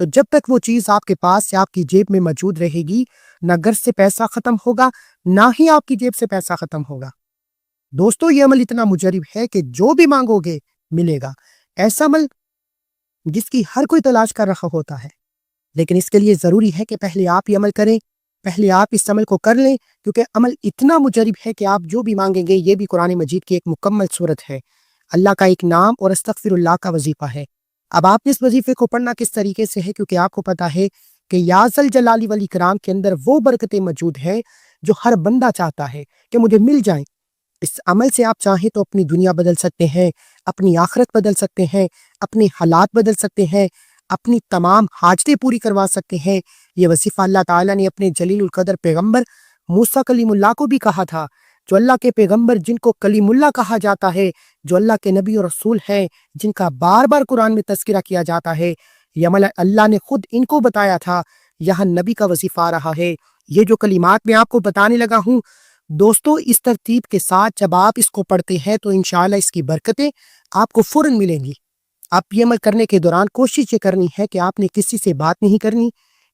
تو جب تک وہ چیز آپ کے پاس یا آپ کی جیب میں موجود رہے گی، نہ گھر سے پیسہ ختم ہوگا، نہ ہی آپ کی جیب سے پیسہ ختم ہوگا۔ دوستو، یہ عمل اتنا مجرب ہے کہ جو بھی مانگو گے ملے گا۔ ایسا عمل جس کی ہر کوئی تلاش کر رہا ہوتا ہے، لیکن اس کے لیے ضروری ہے کہ پہلے آپ یہ عمل کریں، پہلے آپ اس عمل کو کر لیں، کیونکہ عمل اتنا مجرب ہے کہ آپ جو بھی مانگیں گے یہ بھی قرآن مجید کی ایک مکمل صورت ہے، اللہ کا ایک نام اور استغفر اللہ کا وظیفہ ہے۔ اب آپ نے اس وظیفے کو پڑھنا کس طریقے سے ہے، کیونکہ آپ کو پتا ہے کہ یا ذل جلال والاکرام کے اندر وہ برکتیں موجود ہیں جو ہر بندہ چاہتا ہے کہ مجھے مل جائیں۔ اس عمل سے آپ چاہیں تو اپنی دنیا بدل سکتے ہیں، اپنی آخرت بدل سکتے ہیں، اپنے حالات بدل سکتے ہیں، اپنی تمام حاجتیں پوری کروا سکتے ہیں۔ یہ وظیفہ اللہ تعالیٰ نے اپنے جلیل القدر پیغمبر موسیٰ کلیم اللہ کو بھی کہا تھا، جو اللہ کے پیغمبر جن کو کلیم اللہ کہا جاتا ہے، جو اللہ کے نبی اور رسول ہیں، جن کا بار بار قرآن میں تذکرہ کیا جاتا ہے، یہ عمل اللہ نے خود ان کو بتایا تھا۔ یہاں نبی کا وظیفہ آ رہا ہے۔ یہ جو کلمات میں آپ کو بتانے لگا ہوں دوستو، اس ترتیب کے ساتھ جب آپ اس کو پڑھتے ہیں تو انشاءاللہ اس کی برکتیں آپ کو فوراً ملیں گی۔ آپ یہ عمل کرنے کے دوران کوشش یہ کرنی ہے کہ آپ نے کسی سے بات نہیں کرنی،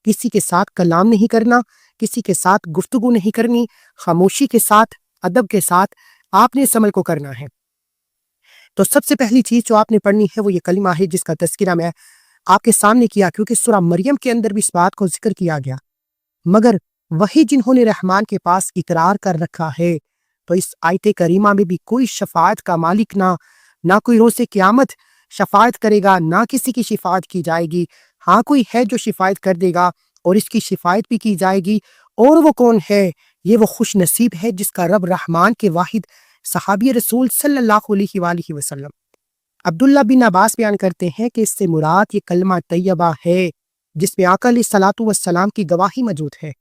کسی کے ساتھ کلام نہیں کرنا، کسی کے ساتھ گفتگو نہیں کرنی، خاموشی کے ساتھ، ادب کے ساتھ آپ نے اس عمل کو کرنا ہے۔ تو سب سے پہلی چیز جو آپ نے پڑھنی ہے وہ یہ کلمہ ہے جس کا تذکرہ میں آپ کے سامنے کیا، کیونکہ سورہ مریم کے اندر بھی اس بات کو ذکر کیا گیا۔ مگر وہی جنہوں نے رحمان کے پاس اقرار کر رکھا ہے، تو اس آیت کریمہ میں بھی کوئی شفاعت کا مالک نہ کوئی روز قیامت شفاعت کرے گا، نہ کسی کی شفاعت کی جائے گی۔ ہاں کوئی ہے جو شفاعت کر دے گا اور اس کی شفاعت بھی کی جائے گی، اور وہ کون ہے؟ یہ وہ خوش نصیب ہے جس کا رب رحمان کے واحد صحابی رسول صلی اللہ علیہ وآلہ وسلم عبداللہ بن عباس بیان کرتے ہیں کہ اس سے مراد یہ کلمہ طیبہ ہے جس میں آقا علیہ الصلوۃ والسلام کی گواہی موجود ہے۔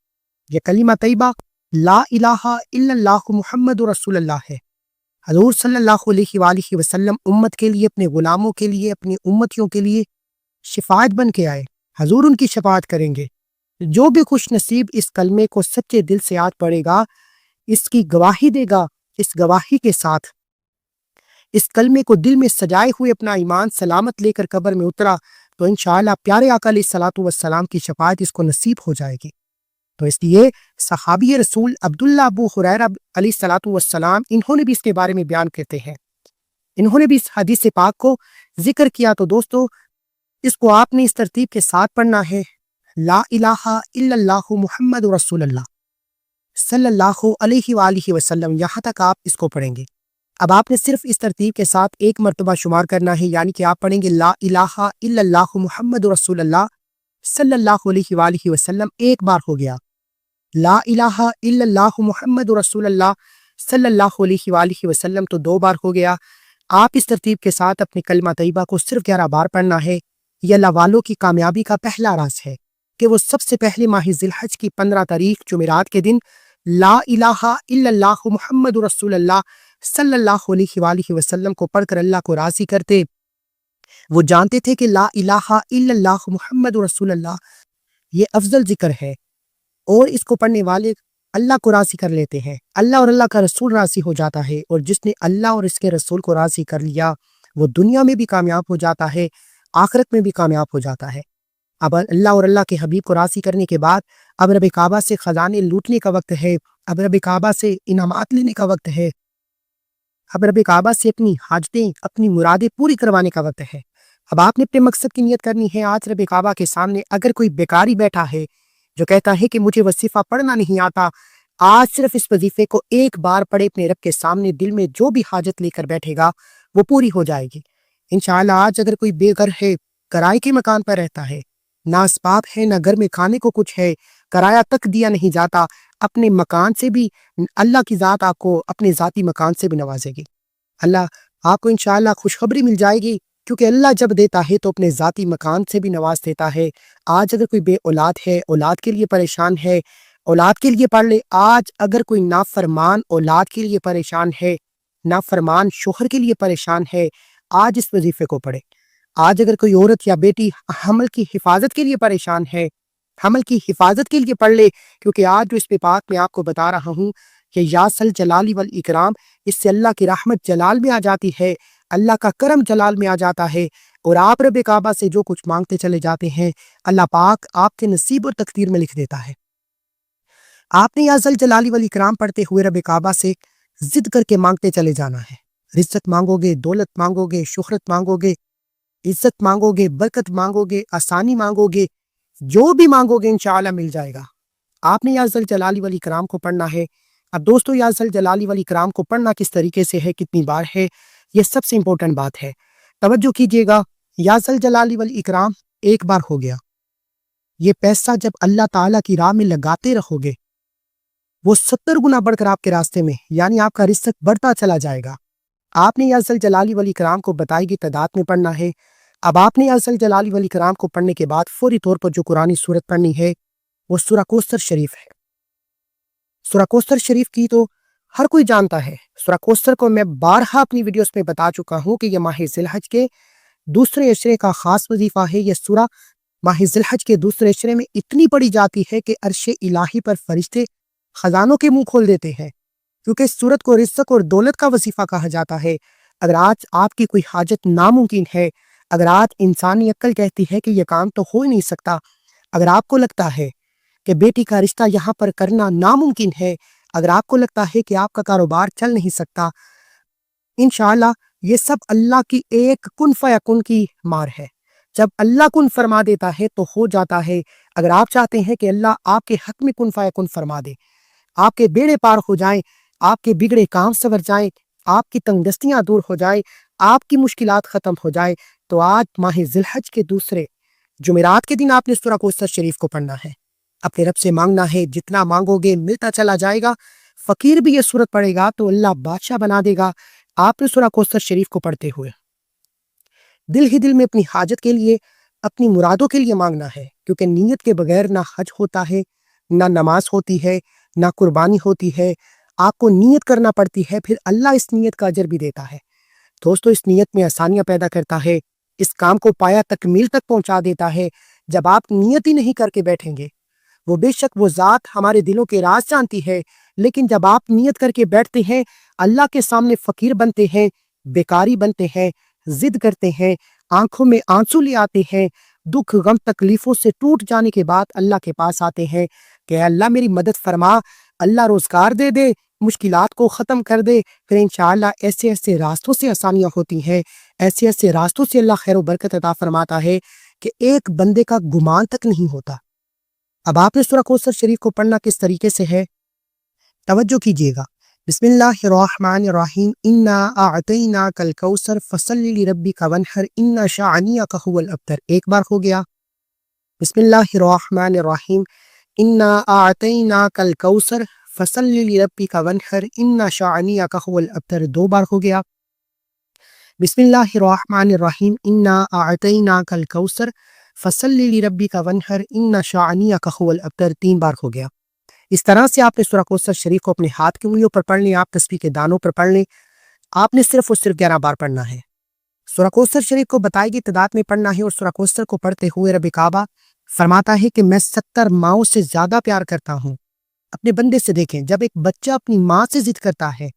یہ کلمہ طیبہ لا الہ الا اللہ محمد رسول اللہ ہے۔ حضور صلی اللہ علیہ وآلہ وسلم امت کے لیے، اپنے غلاموں کے لیے، اپنی امتیوں کے لیے شفاعت بن کے آئے۔ حضور ان کی شفاعت کریں گے۔ جو بھی خوش نصیب اس کلمے کو سچے دل سے یاد پڑے گا، اس کی گواہی دے گا، اس گواہی کے ساتھ اس کلمے کو دل میں سجائے ہوئے اپنا ایمان سلامت لے کر قبر میں اترا، تو انشاءاللہ پیارے آقا علیہ الصلوۃ والسلام کی شفاعت اس کو نصیب ہو جائے گی۔ تو اس لیے صحابی رسول عبداللہ ابو ہریرہ علیہ الصلوۃ والسلام انہوں نے بھی اس کے بارے میں بیان کرتے ہیں، انہوں نے بھی اس حدیث پاک کو ذکر کیا۔ تو دوستو، اس کو آپ نے اس ترتیب کے ساتھ پڑھنا ہے، لا الہ الا اللہ محمد رسول اللہ صلی اللہ علیہ وآلہ وسلم، یہاں تک آپ اس کو پڑھیں گے۔ اب آپ نے صرف اس ترتیب کے ساتھ ایک مرتبہ شمار کرنا ہے، یعنی کہ آپ پڑھیں گے لا الہ الا اللہ محمد رسول اللہ صلی اللہ علیہ وآلہ وسلم، ایک بار ہو گیا۔ لا الہ الا اللہ محمد رسول اللہ صلی اللہ علیہ وآلہ وسلم تو دو بار ہو گیا۔ آپ اس ترتیب کے ساتھ اپنے کلمہ طیبہ کو صرف 11 بار پڑھنا ہے۔ یہ اللہ والوں کی کامیابی کا پہلا راز ہے کہ وہ سب سے پہلے ماہ ذی الحج کی 15 تاریخ جمعرات کے دن لا الہ الا اللہ محمد رسول اللہ صلی اللہ علیہ وآلہ وسلم کو پڑھ کر اللہ کو راضی کرتے۔ وہ جانتے تھے کہ لا الہ الا اللہ محمد رسول اللہ یہ افضل ذکر ہے، اور اس کو پڑھنے والے اللہ کو راضی کر لیتے ہیں، اللہ اور اللہ کا رسول راضی ہو جاتا ہے، اور جس نے اللہ اور اس کے رسول کو راضی کر لیا وہ دنیا میں بھی کامیاب ہو جاتا ہے، آخرت میں بھی کامیاب ہو جاتا ہے۔ اب اللہ اور اللہ کے حبیب کو راضی کرنے کے بعد اب رب کعبہ سے خزانے لوٹنے کا وقت ہے، اب رب کعبہ سے انعامات لینے کا وقت ہے، اب رب کعبہ سے اپنی حاجتیں، اپنی مرادیں پوری کروانے کا وقت ہے۔ اب آپ نے اپنے مقصد کی نیت کرنی ہے۔ آج رب کعبہ کے سامنے اگر کوئی بیکاری بیٹھا ہے جو کہتا ہے کہ مجھے وظیفہ پڑھنا نہیں آتا، آج صرف اس وظیفے کو ایک بار پڑھے، اپنے رب کے سامنے دل میں جو بھی حاجت لے کر بیٹھے گا وہ پوری ہو جائے گی انشاءاللہ۔ آج اگر کوئی بے گھر ہے، کرائے کے مکان پر رہتا ہے، نہ اسباب ہے، نہ گھر میں کھانے کو کچھ ہے، کرایہ تک دیا نہیں جاتا، اپنے مکان سے بھی اللہ کی ذات آپ کو اپنے ذاتی مکان سے بھی نوازے گی۔ اللہ آپ کو انشاءاللہ خوشخبری مل جائے گی، کیونکہ اللہ جب دیتا ہے تو اپنے ذاتی مکان سے بھی نواز دیتا ہے۔ آج اگر کوئی بے اولاد ہے، اولاد کے لیے پریشان ہے، اولاد کے لیے پڑھ لے۔ آج اگر کوئی نافرمان اولاد کے لیے پریشان ہے، نافرمان شوہر کے لیے پریشان ہے، آج اس وظیفے کو پڑھے۔ آج اگر کوئی عورت یا بیٹی حمل کی حفاظت کے لیے پریشان ہے، حمل کی حفاظت کے لیے پڑھ لے، کیونکہ آج جو اس پہ پاک میں آپ کو بتا رہا ہوں کہ یا سل جلال والاکرام، اس سے اللہ کی رحمت جلال میں آ جاتی ہے، اللہ کا کرم جلال میں آ جاتا ہے، اور آپ رب کعبہ سے جو کچھ مانگتے چلے جاتے ہیں اللہ پاک آپ کے نصیب اور تقدیر میں لکھ دیتا ہے۔ آپ نے یا ذل جلالی والاکرام پڑھتے ہوئے رب کعبہ سے ضد کر کے مانگتے چلے جانا ہے۔ رزق مانگو گے، دولت مانگو گے، شہرت مانگو گے، عزت مانگو گے، برکت مانگو گے، آسانی مانگو گے، جو بھی مانگو گے انشاءاللہ مل جائے گا۔ آپ نے یا ذل جلالی والاکرام کو پڑھنا ہے۔ اب دوستو یا ذل جلالی والاکرام کو پڑھنا کس طریقے سے ہے، کتنی بار ہے، یہ سب سے امپورٹنٹ بات ہے، توجہ کیجئے گا۔ یا ذل جلالی والاکرام ایک بار ہو گیا، یہ پیسہ جب اللہ تعالیٰ کی راہ میں لگاتے رہو گے وہ 70 گنا بڑھ کر آپ کے راستے میں، یعنی آپ کا رزق بڑھتا چلا جائے گا۔ آپ نے یا ذل جلالی والاکرام کو بتائی گئی تعداد میں پڑھنا ہے۔ اب آپ نے یا ذل جلالی والاکرام کو پڑھنے کے بعد فوری طور پر جو قرآنی سورت پڑھنی ہے وہ سورہ کوثر شریف ہے۔ سورہ کوثر شریف کی تو ہر کوئی جانتا ہے۔ سورہ کوثر کو میں بارہا اپنی ویڈیوز میں بتا چکا ہوں کہ یہ ماہ ذی الحج کے دوسرے عشرے کا خاص وظیفہ ہے۔ یہ سورہ ماہ ذی الحج کے دوسرے عشرے میں اتنی پڑھی جاتی ہے کہ عرش الہی پر فرشتے خزانوں کے منہ کھول دیتے ہیں، کیونکہ اس سورت کو رزق اور دولت کا وظیفہ کہا جاتا ہے۔ اگر آج آپ کی کوئی حاجت ناممکن ہے، اگر آج انسانی عقل کہتی ہے کہ یہ کام تو ہو ہی نہیں سکتا، اگر آپ کو لگتا ہے کہ بیٹی کا رشتہ یہاں پر کرنا ناممکن ہے، اگر آپ کو لگتا ہے کہ آپ کا کاروبار چل نہیں سکتا، انشاءاللہ یہ سب اللہ کی ایک کن فیکن کی مار ہے۔ جب اللہ کن فرما دیتا ہے تو ہو جاتا ہے۔ اگر آپ چاہتے ہیں کہ اللہ آپ کے حق میں کن فیکن فرما دے، آپ کے بیڑے پار ہو جائیں، آپ کے بگڑے کام سنور جائیں، آپ کی تنگ دستیاں دور ہو جائیں، آپ کی مشکلات ختم ہو جائیں، تو آج ماہ ذی الحج کے دوسرے جمعرات کے دن آپ نے سورہ کوثر شریف کو پڑھنا ہے، اپنے رب سے مانگنا ہے، جتنا مانگو گے ملتا چلا جائے گا۔ فقیر بھی یہ سورت پڑھے گا تو اللہ بادشاہ بنا دے گا۔ آپ نے سورہ کوثر شریف کو پڑھتے ہوئے دل ہی دل میں اپنی حاجت کے لیے، اپنی مرادوں کے لیے مانگنا ہے، کیونکہ نیت کے بغیر نہ حج ہوتا ہے، نہ نماز ہوتی ہے، نہ قربانی ہوتی ہے۔ آپ کو نیت کرنا پڑتی ہے، پھر اللہ اس نیت کا اجر بھی دیتا ہے۔ دوستو اس نیت میں آسانیاں پیدا کرتا ہے، اس کام کو پایا تکمیل تک پہنچا دیتا ہے۔ جب آپ نیت ہی نہیں کر کے بیٹھیں گے، وہ بے شک وہ ذات ہمارے دلوں کے راز جانتی ہے، لیکن جب آپ نیت کر کے بیٹھتے ہیں، اللہ کے سامنے فقیر بنتے ہیں، بیکاری بنتے ہیں، ضد کرتے ہیں، آنکھوں میں آنسو لے آتے ہیں، دکھ غم تکلیفوں سے ٹوٹ جانے کے بعد اللہ کے پاس آتے ہیں کہ اللہ میری مدد فرما، اللہ روزگار دے دے، مشکلات کو ختم کر دے، پھر انشاءاللہ ایسے ایسے راستوں سے آسانیاں ہوتی ہیں، ایسے ایسے راستوں سے اللہ خیر و برکت عطا فرماتا ہے کہ ایک بندے کا گمان تک نہیں ہوتا۔ اب آپ نے سورہ کوثر شریف کو پڑھنا کس طریقے سے ہے، توجہ کیجئے گا۔ بسم اللہ الرحمن الرحیم، انا اعطیناک الکوثر فصلی لربک وانحر ان شانئک هو الابتر۔ ایک بار ہو گیا۔ بسم اللہ الرحمن الرحیم، انا اعطیناک الکوثر فصلی لربک وانحر ان شانئک هو الابتر۔ دو بار ہو گیا۔ بسم اللہ الرحمن الرحیم، انا اعطیناک الکوثر فصلی لربک وانحر ان شانئک هو الابتر۔ تین بار ہو گیا۔ اس طرح سے آپ نے سورہ کوثر شریف کو اپنے ہاتھ کی انگلیوں پر پڑھ لیں، آپ تسبیح کے دانوں پر پڑھ لیں، آپ نے صرف اور صرف 11 بار پڑھنا ہے۔ سورہ کوثر شریف کو بتائی گئی تعداد میں پڑھنا ہے، اور سورہ کوثر کو پڑھتے ہوئے رب کعبہ فرماتا ہے کہ میں 70 ماؤں سے زیادہ پیار کرتا ہوں اپنے بندے سے۔ دیکھیں، جب ایک بچہ اپنی ماں سے ضد کرتا ہے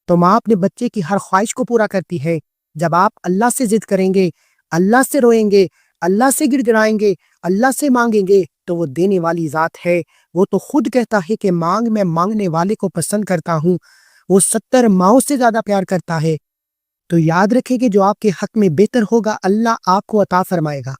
تو ماں اپنے بچے کی ہر خواہش کو پورا کرتی ہے۔ جب آپ اللہ سے ضد کریں گے، اللہ سے روئیں گے، اللہ سے گڑ گڑائیں گے، اللہ سے مانگیں گے، تو وہ دینے والی ذات ہے۔ وہ تو خود کہتا ہے کہ مانگ، میں مانگنے والے کو پسند کرتا ہوں۔ وہ 70 ماؤں سے زیادہ پیار کرتا ہے۔ تو یاد رکھیں کہ جو آپ کے حق میں بہتر ہوگا اللہ آپ کو عطا فرمائے گا۔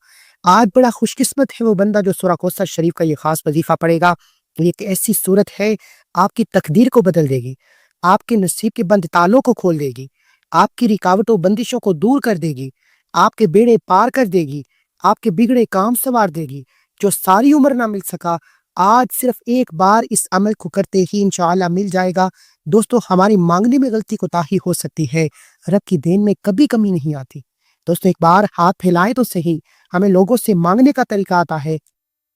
آج بڑا خوش قسمت ہے وہ بندہ جو سورہ کوثر شریف کا یہ خاص وظیفہ پڑھے گا۔ یہ ایک ایسی صورت ہے آپ کی تقدیر کو بدل دے گی، آپ کے نصیب کے بند تالوں کو کھول دے گی، آپ کی رکاوٹوں بندشوں کو دور کر دے گی، آپ کے بیڑے پار کر دے گی، آپ کے بگڑے کام سنوار دے گی۔ جو ساری عمر نہ مل سکا، آج صرف ایک بار اس عمل کو کرتے ہی انشاءاللہ مل جائے گا۔ دوستو ہماری مانگنے میں غلطی کوتاہی ہو سکتی ہے، رب کی دین میں کبھی کمی نہیں آتی۔ دوستو ایک بار ہاتھ پھیلائیں تو صحیح، ہمیں لوگوں سے مانگنے کا طریقہ آتا ہے،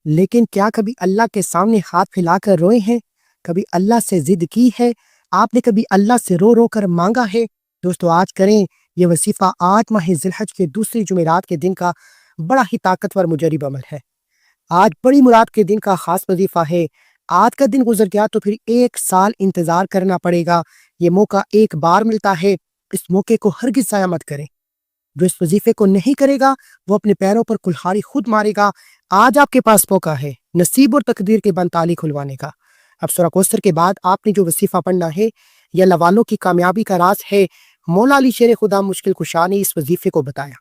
لیکن کیا کبھی اللہ کے سامنے ہاتھ پھیلا کر روئے ہیں؟ کبھی اللہ سے ضد کی ہے؟ آپ نے کبھی اللہ سے رو رو کر مانگا ہے؟ دوستو آج کریں یہ وظیفہ، آج ماہ ذی الحج کے دوسری جمعرات کے دن کا بڑا ہی طاقتور مجرب عمل ہے۔ آج بڑی مراد کے دن کا خاص وظیفہ ہے۔ آج کا دن گزر گیا تو پھر 1 سال انتظار کرنا پڑے گا۔ یہ موقع ایک بار ملتا ہے، اس موقع کو ہرگز ضائع مت کریں۔ جو اس وظیفے کو نہیں کرے گا وہ اپنے پیروں پر کلہاڑی خود مارے گا۔ آج آپ کے پاس موقع ہے نصیب اور تقدیر کے بند تالی کھلوانے کا۔ اب سورہ کوثر کے بعد آپ نے جو وظیفہ پڑھنا ہے یہ اللہ والوں کی کامیابی کا راز ہے۔ مولا علی شیر خدا مشکل کشا نے اس وظیفے کو بتایا۔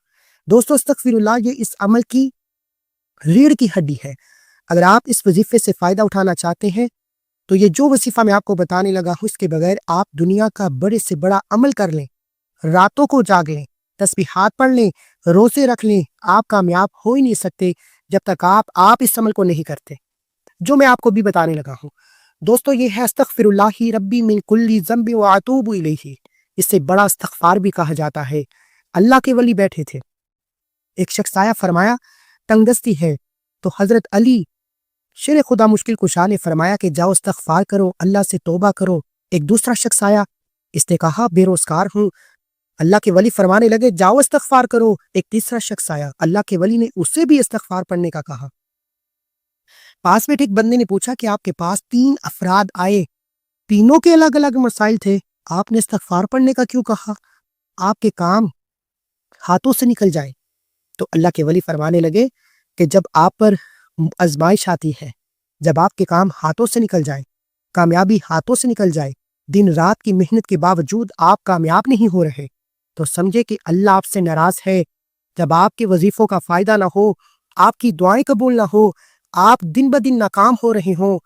دوستو استغفر اللہ یہ اس عمل کی ریڑھ کی ہڈی ہے۔ اگر آپ اس وظیفے سے فائدہ اٹھانا چاہتے ہیں تو یہ جو وظیفہ میں آپ کو بتانے لگا ہوں اس کے بغیر آپ دنیا کا بڑے سے بڑا عمل کر لیں، راتوں کو جاگ لیں، تسبیحات پڑھ لیں، روزے رکھ لیں، آپ کامیاب ہو ہی نہیں سکتے جب تک آپ اس عمل کو نہیں کرتے جو میں آپ کو بھی بتانے لگا ہوں۔ دوستو یہ ہے استغفر اللہ ربی من کل ذنب واتوب الیہ۔ اس سے بڑا استغفار بھی کہا جاتا ہے۔ اللہ کے ولی بیٹھے تھے، ایک شخص آیا، فرمایا تنگ دستی ہے، تو حضرت علی شیر خدا مشکل کشا نے فرمایا کہ جاؤ استغفار کرو، اللہ سے توبہ کرو۔ ایک دوسرا شخص آیا، اس نے کہا بے روزگار ہوں، اللہ کے ولی فرمانے لگے جاؤ استغفار کرو۔ ایک تیسرا شخص آیا، اللہ کے ولی نے اسے بھی استغفار پڑھنے کا کہا۔ پاس میں ایک بندے نے پوچھا کہ آپ کے پاس 3 افراد آئے، تینوں کے الگ الگ مسائل تھے، آپ نے استغفار پڑھنے کا کیوں کہا؟ آپ کے کام ہاتھوں سے نکل جائے۔ تو اللہ کے ولی فرمانے لگے کہ جب آپ پر آزمائش آتی ہے، جب آپ کے کام ہاتھوں سے نکل جائے، کامیابی ہاتھوں سے نکل جائے، دن رات کی محنت کے باوجود آپ کامیاب نہیں ہو رہے، تو سمجھے کہ اللہ آپ سے ناراض ہے۔ جب آپ کے وظیفوں کا فائدہ نہ ہو، آپ کی دعائیں قبول نہ ہو، آپ دن بدن ناکام ہو رہے ہوں،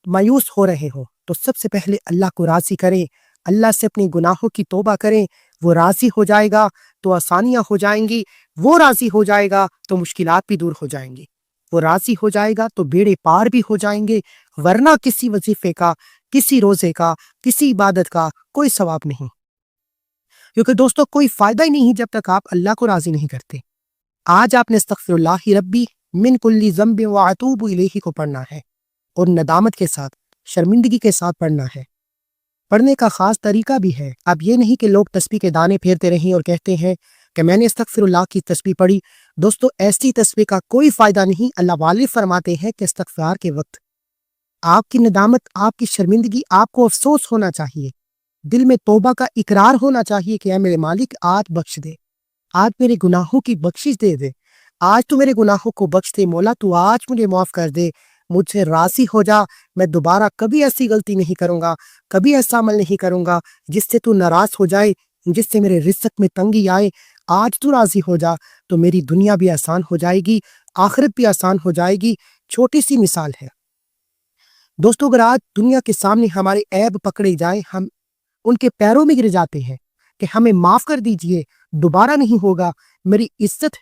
مایوس ہو رہے ہوں، تو سب سے پہلے اللہ کو راضی کریں، اللہ سے اپنے گناہوں کی توبہ کریں۔ وہ راضی ہو جائے گا تو آسانیاں ہو جائیں گی، وہ راضی ہو جائے گا تو مشکلات بھی دور ہو جائیں گی، وہ راضی ہو جائے گا تو بیڑے پار بھی ہو جائیں گے، ورنہ کسی وظیفے کا، کسی روزے کا، کسی عبادت کا کوئی ثواب نہیں، کیونکہ دوستو کوئی فائدہ ہی نہیں جب تک آپ اللہ کو راضی نہیں کرتے۔ آج آپ نے استغفر اللہ ربی من کل ذنب واتوب الیہ کو پڑھنا ہے، اور ندامت کے ساتھ، شرمندگی کے ساتھ پڑھنا ہے۔ پڑھنے کا خاص طریقہ بھی ہے۔ اب یہ نہیں کہ لوگ تسبیح کے دانے پھیرتے رہیں اور کہتے ہیں کہ میں نے استغفر اللہ کی تسبیح پڑھی۔ دوستو ایسی تسبیح کا کوئی فائدہ نہیں۔ اللہ والے فرماتے ہیں کہ استغفار کے وقت آپ کی ندامت، آپ کی شرمندگی، آپ کو افسوس ہونا چاہیے، دل میں توبہ کا اقرار ہونا چاہیے کہ اے میرے مالک آج بخش دے، آج میرے گناہوں کی بخشش دے دے، آج تو میرے گناہوں کو بخش دے، مولا تو آج مجھے معاف کر دے، مجھ سے راضی ہو جا، میں دوبارہ کبھی ایسی غلطی نہیں کروں گا، کبھی ایسا عمل نہیں کروں گا جس سے تو ناراض ہو جائے، جس سے میرے رزق میں تنگی آئے۔ آج تو راضی ہو جا تو میری دنیا بھی آسان ہو جائے گی، آخرت بھی آسان ہو جائے گی۔ چھوٹی سی مثال ہے دوستو، اگر آج دنیا کے سامنے ہمارے عیب پکڑے جائیں، ہم ان کے پیروں میں گر جاتے ہیں کہ ہمیں معاف کر دیجئے، دوبارہ نہیں ہوگا، میری عزت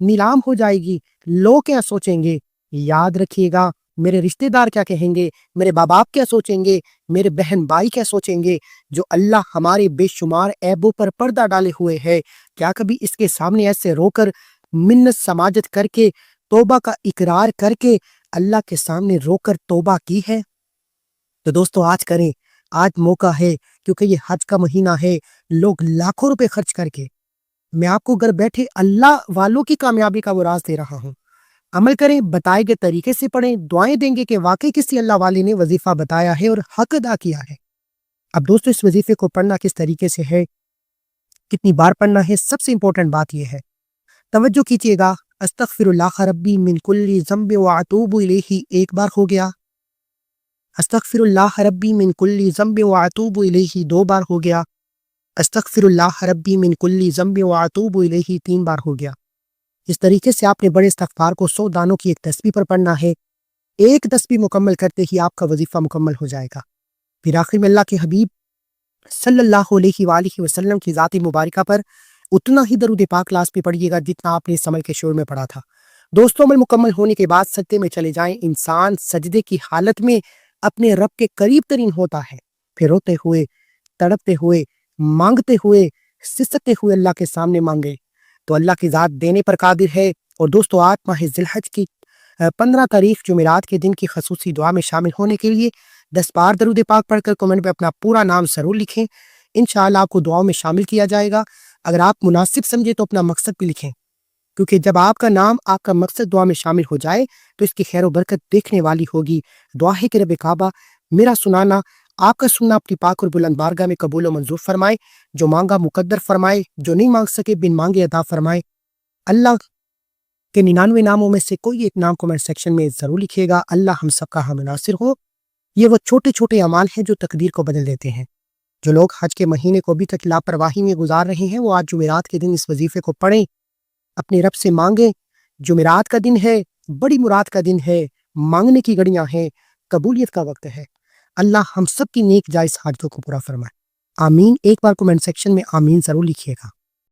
نیلام ہو جائے گی، لوگ کیا سوچیں گے؟ یاد رکھیے گا، میرے رشتہ دار کیا کہیں گے، میرے باپ باپ کیا سوچیں گے، میرے بہن بھائی کیا سوچیں گے؟ جو اللہ ہمارے بے شمار عیبوں پر پردہ ڈالے ہوئے ہے، کیا کبھی اس کے سامنے ایسے رو کر، منت سماجت کر کے، توبہ کا اقرار کر کے اللہ کے سامنے رو کر توبہ کی ہے؟ تو دوستو آج کریں، آج موقع ہے، کیونکہ یہ حج کا مہینہ ہے۔ لوگ لاکھوں روپے خرچ کر کے، میں آپ کو گھر بیٹھے اللہ والوں کی کامیابی کا وہ راز دے رہا ہوں۔ عمل کریں، بتائے گئے طریقے سے پڑھیں، دعائیں دیں گے کہ واقعی کسی اللہ والے نے وظیفہ بتایا ہے اور حق ادا کیا ہے۔ اب دوستو اس وظیفے کو پڑھنا کس طریقے سے ہے، کتنی بار پڑھنا ہے، سب سے امپورٹنٹ بات یہ ہے، توجہ کیجئے گا۔ استغفر اللہ ربی من کل ذنب واتوب الیہ 1 بار ہو گیا، استغفر اللہ ربی من کل ذنب واتوب الیہ 2 بار ہو گیا، استغفر اللہ ربی من کل ذنب واتوب الیہ 3 بار ہو گیا۔ اس طریقے سے آپ نے بڑے استغفار کو 100 دانوں کی ایک تسبیح پر پڑھنا ہے۔ ایک تسبیح مکمل کرتے ہی آپ کا وظیفہ مکمل ہو جائے گا۔ پھر آخر میں اللہ کے حبیب صلی اللہ علیہ وآلہ وسلم کی ذات مبارکہ پر اتنا ہی درود پاک لازمی پڑھیے گا جتنا آپ نے اس عمل کے شروع میں پڑھا تھا۔ دوستوں عمل مکمل ہونے کے بعد سجدے میں چلے جائیں۔ انسان سجدے کی حالت میں اپنے رب کے قریب ترین ہوتا ہے، پھر روتے ہوئے، تڑپتے ہوئے، مانگتے ہوئے، سسکتے ہوئے اللہ کے سامنے مانگے تو اللہ کی ذات دینے پر قادر ہے۔ اور دوستو آج ماہ ذی الحج کی 15 تاریخ جمعرات کے دن کی خصوصی دعا میں شامل ہونے کے لیے 10 بار درود پاک پڑھ کر کمنٹ میں اپنا پورا نام ضرور لکھیں، انشاءاللہ آپ کو دعاؤں میں شامل کیا جائے گا۔ اگر آپ مناسب سمجھے تو اپنا مقصد بھی لکھیں، کیونکہ جب آپ کا نام، آپ کا مقصد دعا میں شامل ہو جائے تو اس کی خیر و برکت دیکھنے والی ہوگی۔ دعا ہے کہ رب کعبہ میرا سنانا آپ کا سننا اپنی پاک اور بلند بارگاہ میں قبول و منظور فرمائے، جو مانگا مقدر فرمائے، جو نہیں مانگ سکے بن مانگے عطا فرمائے۔ اللہ کے 99 ناموں میں سے کوئی ایک نام کمنٹ سیکشن میں ضرور لکھیے گا۔ اللہ ہم سب کا ہم ناصر ہو۔ یہ وہ چھوٹے چھوٹے اعمال ہیں جو تقدیر کو بدل دیتے ہیں۔ جو لوگ حج کے مہینے کو ابھی تک لاپرواہی میں گزار رہے ہیں، وہ آج جمعرات کے دن اس وظیفے کو پڑھیں، اپنے رب سے مانگیں۔ جمعرات کا دن ہے، بڑی مراد کا دن ہے، مانگنے کی گھڑیاں ہیں، قبولیت کا وقت ہے۔ اللہ ہم سب کی نیک جائز حاجتوں کو پورا فرمائے، آمین۔ ایک بار کمنٹ سیکشن میں آمین ضرور لکھیے گا۔